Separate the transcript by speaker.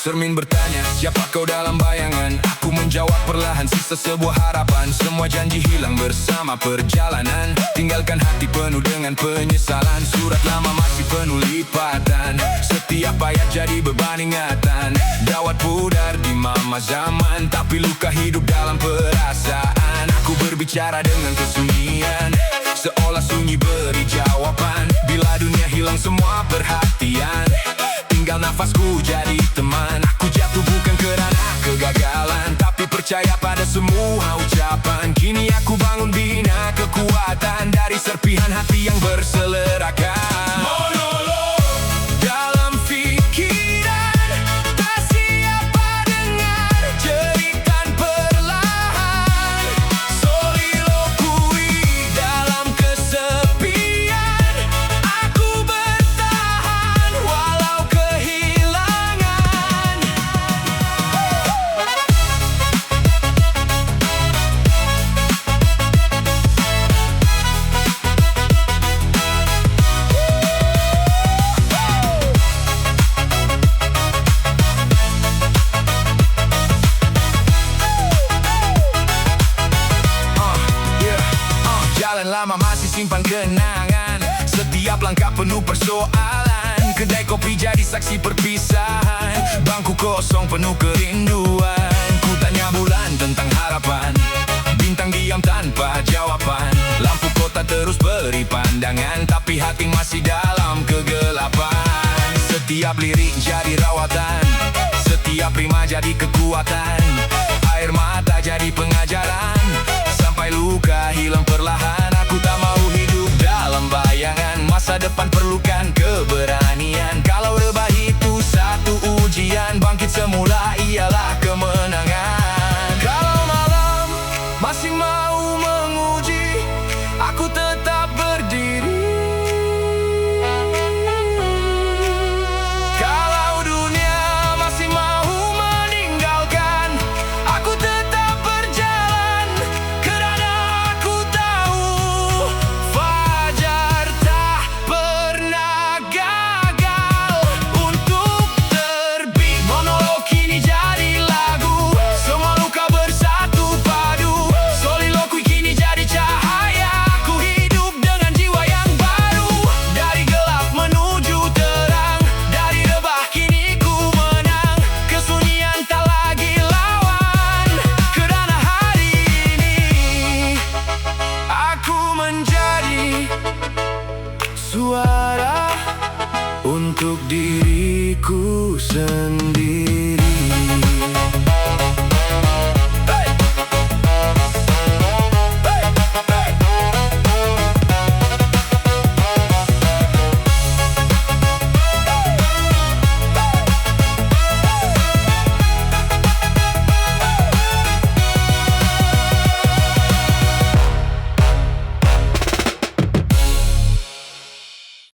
Speaker 1: Cermin bertanya, siapa kau dalam bayangan? Aku menjawab perlahan, sisa sebuah harapan. Semua janji hilang bersama perjalanan. Tinggalkan hati penuh dengan penyesalan. Surat lama masih penuh lipatan. Setiap ayat jadi beban ingatan. Dawat pudar di mama zaman, tapi luka hidup dalam perasaan. Aku berbicara dengan kesunyian, seolah sunyi beri jawaban. Bila dunia hilang semua perhatian, tinggal nafasku jadi teman. Aku jatuh bukan kerana kegagalan, tapi percaya pada semua ucapan. Kini aku bangun bina kekuatan dari serpihan hati yang berselerakan. Monolog dalam pikiran, tak siapa dengar jeritan perlahan. Soliloquy dalam kesepian, aku bertahan walau kehilangan. Jalan lama masih simpan kenangan. Setiap langkah penuh persoalan. Kedai kopi jadi saksi perpisahan. Bangku kosong penuh kerinduan. Ku tanya bulan tentang harapan, bintang diam tanpa jawaban. Lampu kota terus beri pandangan, tapi hati masih dalam kegelapan. Setiap lirik jadi rawatan, setiap rima jadi kekuatan. Air mata jadi pengajaran, sampai luka hilang perlahan. Aku tak mau hidup dalam bayangan. Masa depan perlukan keberanian. Kalau rebah itu satu ujian, bangkit semula ialah kemenangan. Kalau malam masih mau menguji, aku tetap berdiri. Kalau dunia masih mau meninggalkan, aku tetap berjalan. Kerana aku tahu fajar tak pernah gagal untuk terbit. Monolog kini jadi lagu, semua luka bersatu padu. Soliloquy kini jadi cahaya, aku hidup dengan jiwa yang baru. Dari gelap menuju terang, dari rebah kini ku menang. Kesunyian tak lagi lawan, kerana hari ini aku menjadi suara untuk diriku sendiri.